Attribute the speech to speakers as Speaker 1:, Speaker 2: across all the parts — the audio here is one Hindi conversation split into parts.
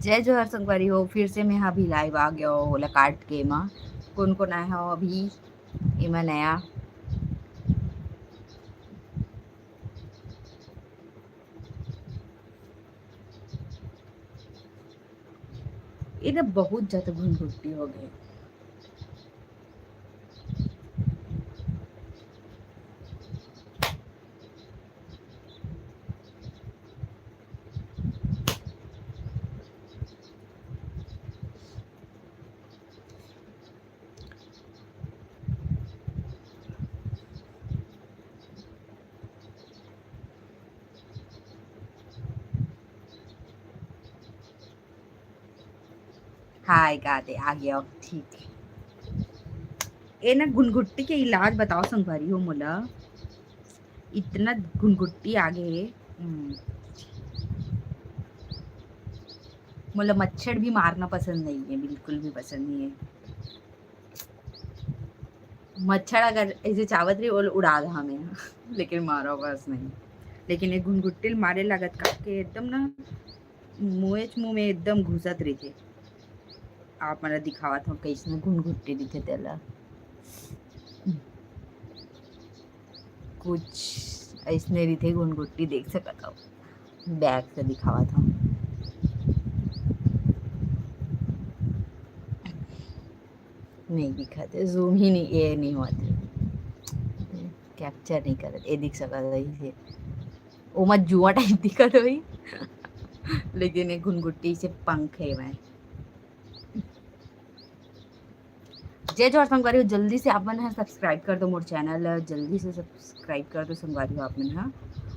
Speaker 1: जय जोहर संगवारी हो। फिर से मैं अभी लाइव आ गया हो ओला काट के माँ कौन कौन आया हो अभी एमा नया ये ना बहुत ज़्यादा घुनघुटी हो गए। हाय गाते आ गया हो, ठीक है। ये ना घुनघुट्टी के इलाज बताओ संगवारी हो मोला। इतना घुनघुट्टी आ गए। मोला मच्छर भी मारना पसंद नहीं है, बिल्कुल भी पसंद नहीं है। मच्छर अगर ऐसे चावत रही और उड़ा दा हमें लेकिन मारो बस नहीं। लेकिन ये घुनघुट्टी मारे लागत काके एकदम ना मुँह में एकदम घुसत रही थे। आप मला दिखावा था कैसे घुनघुट्टी दिखे तेला कुछ ऐसने रीते घुनघुट्टी देख सकत हो। बैग से दिखावा था नहीं दिखाते, जूम ही नहीं ये नहीं होते, कैप्चर नहीं करते। ये दिख सकत है ओमा जुआ टाइप दिखत होई लेकिन ये घुनघुट्टी से पंख है मैं। जय जोहर संगवारी हो। जल्दी से आप मन है सब्सक्राइब कर दो मोर चैनल, जल्दी से सब्सक्राइब कर दो संगवारी हो आप मन हा।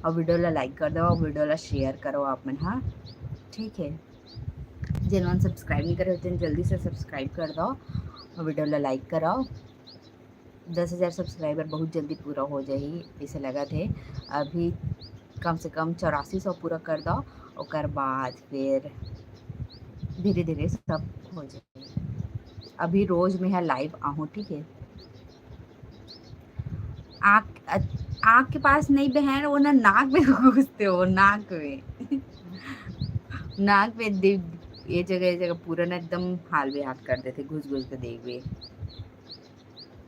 Speaker 1: और वीडियो ला लाइक कर दो और वीडियो ला शेयर करो आप मन हा, ठीक है। जिन्होंने सब्सक्राइब नहीं करे होते जल्दी से सब्सक्राइब कर दो और वीडियो ला लाइक करो। 10,000 सब्सक्राइबर बहुत जल्दी पूरा हो जाए ऐसे लगा थे। अभी कम से कम 8400 पूरा कर दो और बाद फिर धीरे धीरे सब हो जाए। अभी रोज में है लाइव आहूँ, ठीक है। आँख आँख के पास नहीं बहन, वो ना नाक में घुसते हो, नाक में नाक में ये जगह पूरा ना एकदम हाल बेहाल कर देते घुस घुस के देख वे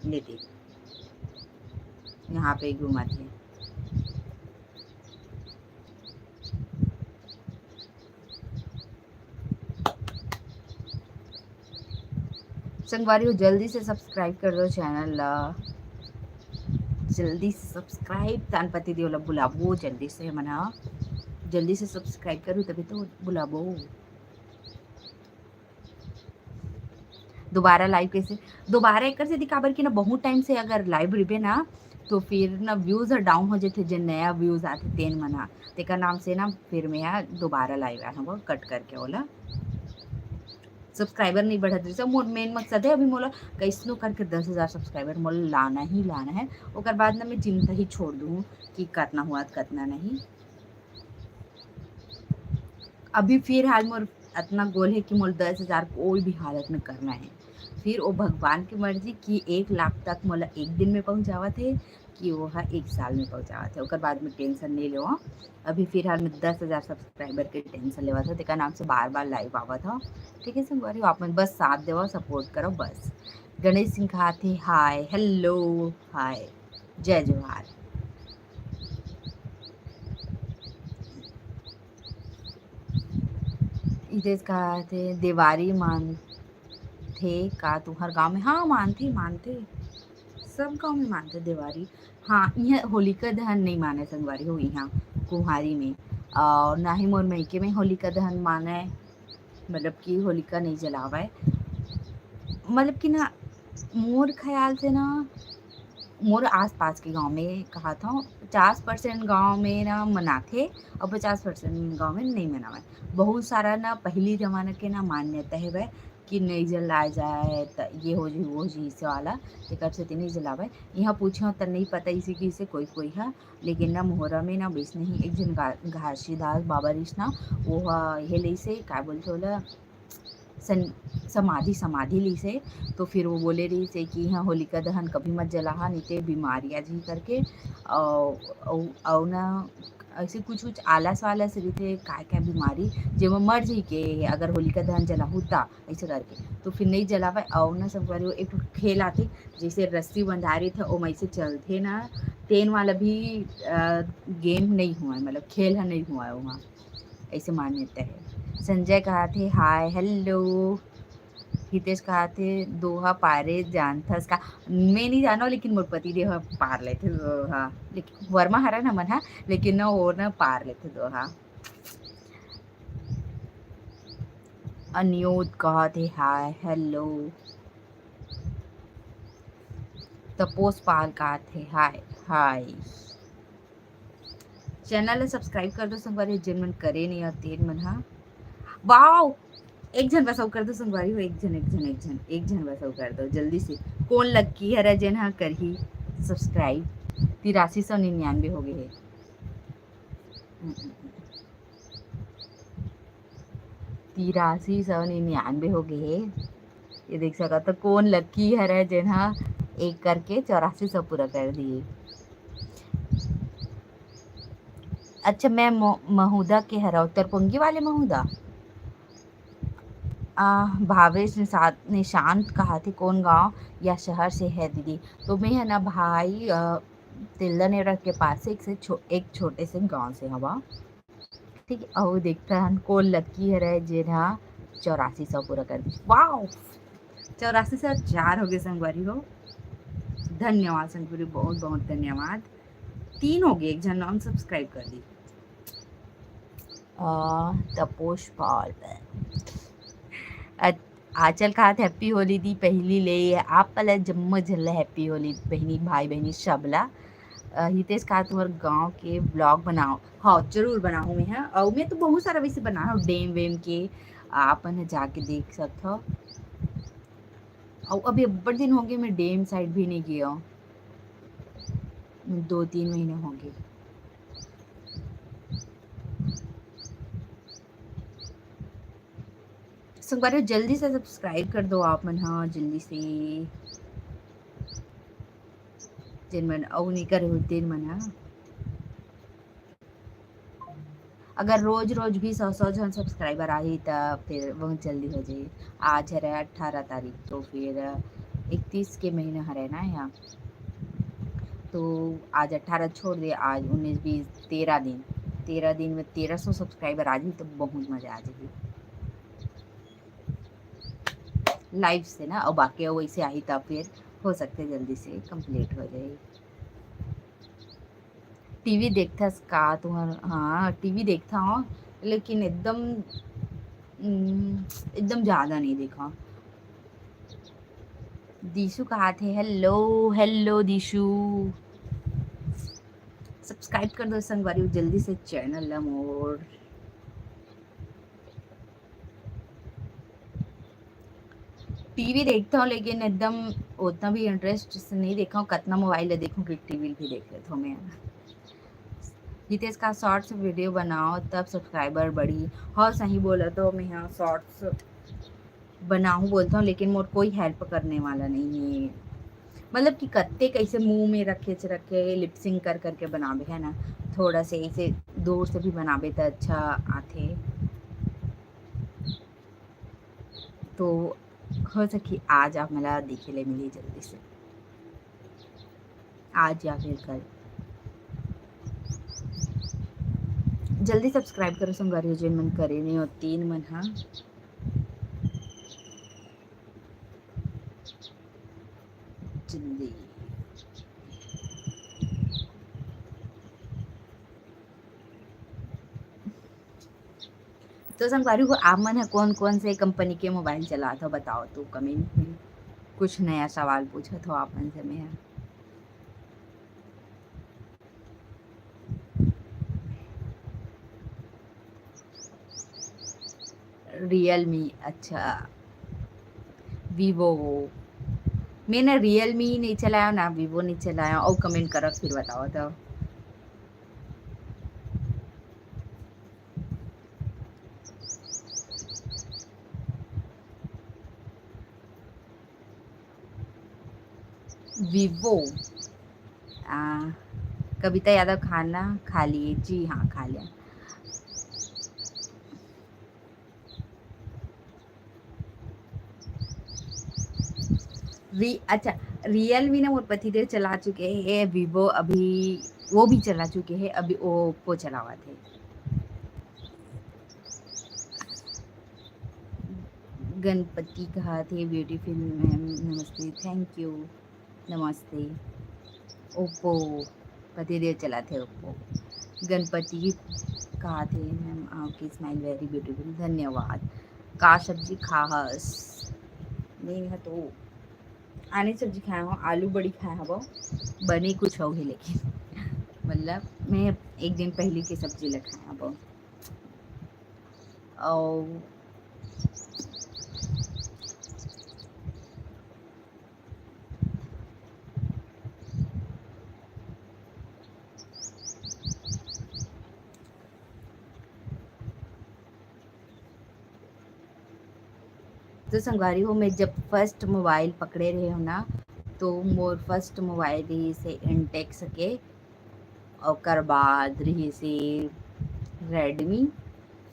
Speaker 1: लेते यहाँ पे घुमाते। संगवारी हो जल्दी से सब्सक्राइब कर दो चैनल ला, जल्दी से सब्सक्राइब तानपति देवला बुलाबो जल्दी से मना, जल्दी से सब्सक्राइब करूँ तभी तो बुलाबो। दोबारा लाइव कैसे दोबारा एक से दिखाबर की ना बहुत टाइम से अगर लाइव रिबे ना तो फिर ना व्यूज डाउन हो जाते, जो नया व्यूज आते तेन मना तेका नाम से ना फिर मैं दोबारा लाइव आया हूँ कट करके बोला सब्सक्राइबर नहीं बढ़त रही। सब मोर मेन मकसद है अभी मोला कैसनो करके 10,000 सब्सक्राइबर मोला लाना है। ओकर बाद ना मैं चिंता ही छोड़ दूँ कि करना हुआ करना नहीं। अभी फिर हाल मोर इतना गोल है कि मोल 10,000 कोई भी हालत में करना है। फिर वो भगवान की मर्जी कि 1 लाख तक मोला एक दिन में पहुँचावत है कि वो 1 साल में पहुँचावत है। ओकर बाद में टेंशन नहीं लेवा। अभी फिलहाल में 10,000 सब्सक्राइबर के टेंशन लेवा था, तेका नाम से बार बार लाइव आवा था, ठीक है संगवारी आप मन बस साथ देवा सपोर्ट करो बस। गणेश सिंह खाते हाय हेलो हाय जय जोहार। इधर कहते देवारी मान थे का तुम्हार गांव में। हाँ मानते मानते सब गांव में मानते दिवाली। हाँ यहाँ होलिका दहन नहीं माने संगवारी हो यहाँ कुम्हारी में, और ना ही मोर मैके में होलिका दहन माने, मतलब कि होलिका नहीं जलावे। मतलब कि ना मोर ख्याल से ना मोर आसपास के गांव में कहा था 50% गांव में ना मनाथे और 50% गांव में नहीं मनावे। बहुत सारा ना पहली जमाना के ना मान्यता है वह कि नहीं जलाए जाए तो ये हो जी वो जी इसे वाला एक से नहीं जलावे। यहाँ पूछो तो नहीं पता इसी की से कोई कोई है, लेकिन ना मोहरा में ना बेच नहीं एक जन घासीदास बाबा रिश ना वो ये ले से क्या बोलते होला समाधि ली से। तो फिर वो बोले रही से कि हाँ होलिका दहन कभी मत जलाहा नहीं तो बीमारियाँ जी करके और ना ऐसे कुछ कुछ आलस वालस रहिथे काय काय बीमारी जेमा मर जाई के अगर होलिका दहन जलाहू ता ऐसे करके तो फिर नहीं जलावे। और ना संगवारी हो एक ठो खेल आथे जैसे रस्सी बंधारी थे ओम ऐसे चलथे ना तेन वाला भी गेम नहीं हुआ है, मतलब खेल ह नहीं हुआ है वहाँ, ऐसे मान्यता है। संजय कहा थे हाय हेलो। हितेश कहा थे दोहा पारे जानथस का, मैं नहीं जानो लेकिन मोर पति देव पार लेथे दोहा, लेकिन वर्मा हरा न मन हा लेकिन न वो न पार लेथे दोहा। अनियोद कहा थे हाय हेलो। तपोस पाल कहा थे हाय हाय। चैनल ला सब्सक्राइब कर दो संगवारी जिन मन करे नहीं और तेन मन हा। वाओ एक जन बस कर दो संगवारी हो, एक जन बस कर दो जल्दी से। कौन लक्की हरा जन हा करही सब्सक्राइब। 8399 हो गए है। 8399 हो गए है। ये देख सका तो कौन लक्की हरा जन हा एक करके 8400 पूरा कर दिए। अच्छा मैं महुदा के हरा उत्तर पुंगी वाले महुदा। भावेश निशांत कहा थे कौन गांव या शहर से है दीदी। तो मैं है ना भाई तिल्ला नेवरा के पास से एक छोटे से गांव से हवा। ठीक है और देखता हन कौन लक्की है रहे जेना 8400 पूरा कर दी। वाह 8404 हो गए संगवारी हो। धन्यवाद संगवारी बहुत बहुत धन्यवाद। 3 हो गए एक जन नॉन सब्सक्राइब कर दी। तपोश पाल आचल कहा था हैप्पी होली दी पहली ले आप पहले जम्म झल्ला हैप्पी होली बहनी भाई बहनी सबला। हितेश कहा तुम्हार गांव के ब्लॉग बनाओ। हाँ जरूर बनाऊँ मैं है और मैं तो बहुत सारा वैसे बना रहा हूँ डेम वेम के आपन जाके देख सकते हो। और अभी बड़े दिन हो गए मैं डेम साइड भी नहीं गया, 2-3 महीने हो गए। संगवारी जल्दी से सब्सक्राइब कर दो आप मन, हाँ जल्दी से जिन मन और नहीं करे हो तेन मन हाँ। अगर रोज रोज भी 100 जन सब्सक्राइबर आ ही तब फिर बहुत जल्दी हो जाए। आज है 18 तारीख तो फिर 31 के महीने है ना यहाँ, तो आज 18 छोड़ दे, आज 19 20 13 दिन, 13 दिन में 1300 सब्सक्राइबर आ जाए तो बहुत मज़ा आ जाएगी लाइव से ना। और बाकी वैसे आई तब फिर हो सकते जल्दी से कंप्लीट हो जाए। टीवी देखता का तुम्हार, हाँ टीवी देखता हूँ लेकिन एकदम ज़्यादा नहीं देखा। दीशु कहा थे हेलो हेलो दीशु। सब्सक्राइब कर दो संगवारी जल्दी से चैनल ला मोर। टीवी देखता हूँ लेकिन एकदम उतना भी इंटरेस्ट से नहीं देखा हूँ, कितना मोबाइल देखूँ कि टीवी भी देख लेता हूँ मैं। हितेश का शॉर्ट्स वीडियो बनाओ तब सब्सक्राइबर बढ़ी। हाँ सही बोला तो मैं यहाँ शॉर्ट्स बनाऊँ बोलता हूँ लेकिन मोर कोई हेल्प करने वाला नहीं है, मतलब कि कत्ते कैसे मुंह में रखे लिपसिंग कर करके बनावे है ना, थोड़ा से ऐसे दूर से भी बनावे तो अच्छा आते। तो हो सकी आज आप मला देखे ले मिली जल्दी से, आज या फिर कल जल्दी सब्सक्राइब करो संगवारी जो मन करे नहीं और 3 मन हाँ। जल्दी तो संगवारी को आप मन है कौन कौन से कंपनी के मोबाइल चलाते हो बताओ तो कमेंट में। कुछ नया सवाल पूछा तो आप मन से मैं रियलमी। अच्छा वीवो, मैंने रियलमी नहीं चलाया ना वीवो नहीं चलाया। और कमेंट करो फिर बताओ तो। वीवो कविता यादव खाना खा लिए? जी हाँ, खा लिया। अच्छा, रियलमी ना मोर पतिदेव चला चुके हैं, वीवो अभी वो भी चला चुके हैं, अभी ओप्पो चलावा थे। गणपति कहा थे ब्यूटीफुल मैम, नमस्ते, थैंक यू, नमस्ते। ओप्पो पतिदेव चला थे ओप्पो। गणपति कहा थे मैम आपकी स्माइल वेरी ब्यूटीफुल, धन्यवाद। का सब्जी खास नहीं है तो आने सब्जी खाया हूँ, आलू बड़ी खाया हूँ, बनी कुछ होगी लेकिन मतलब मैं एक दिन पहले की सब्जी ले खाया हूँ। और तो संगवारी हो, मैं जब फर्स्ट मोबाइल पकड़े रहे हो ना, तो मोर फर्स्ट मोबाइल रही से इंटेक्स के, और बाद रही से रेडमी,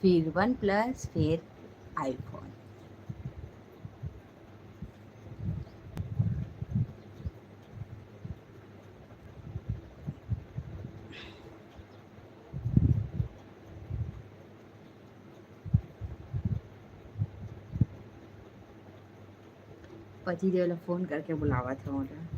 Speaker 1: फिर वन प्लस, फिर आईफोन। पति देव फोन करके बुलावा था मुझे।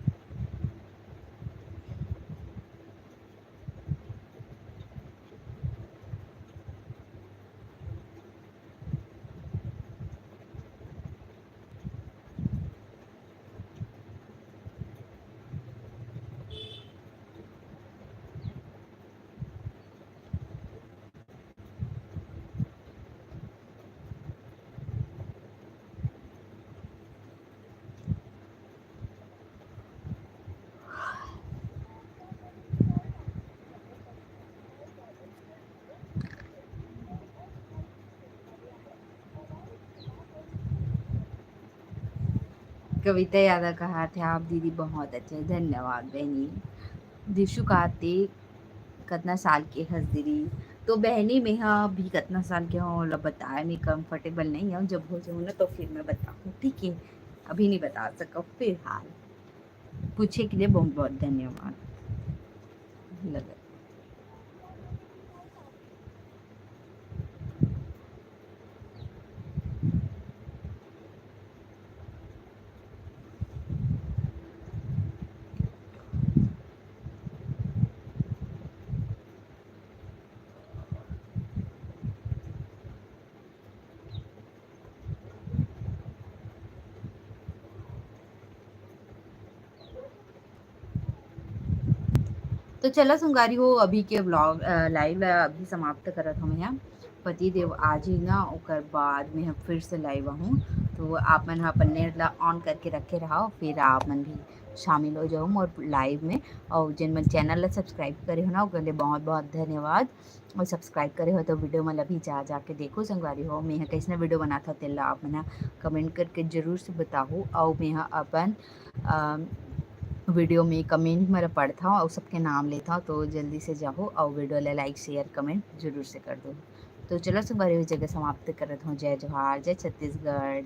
Speaker 1: कविता यादव कहा थे आप दीदी बहुत अच्छे, धन्यवाद बहनी। दिशु कहते कितना साल के हंस दीदी, तो बहनी में हाँ भी कितना साल के हो बताया नहीं, कंफर्टेबल नहीं हूँ, जब हो जाऊँ ना तो फिर मैं बताऊँ, ठीक है, अभी नहीं बता सका फिलहाल। पूछे के लिए बहुत बहुत धन्यवाद लगा। तो चलो संगारी हो, अभी के ब्लॉग लाइव अभी समाप्त करत हूँ यहाँ। पति देव आज ही ना, ओकर बाद में हम फिर से लाइव हूँ, तो आप मन अपन नेट ला ऑन करके रखे रहो, फिर आप मन भी शामिल हो जाओ और लाइव में। और जिन मन चैनल ला सब्सक्राइब करे हो ना, ओकर लिए बहुत बहुत धन्यवाद। और सब्सक्राइब करे हो तो वीडियो मतलब अभी जाके देखो संगवारी हो, मैं कैसे वीडियो बनाता तेला आप मन कमेंट करके जरूर से बताओ। और मैं अपन वीडियो में कमेंट मेरा पढ़ता हूँ और सबके नाम लेता हूँ, तो जल्दी से जाओ और वीडियो ले लाइक शेयर कमेंट जरूर से कर दो। तो चलो संगवारी हुई जगह समाप्त करत हूँ। जय जोहार, जय छत्तीसगढ़।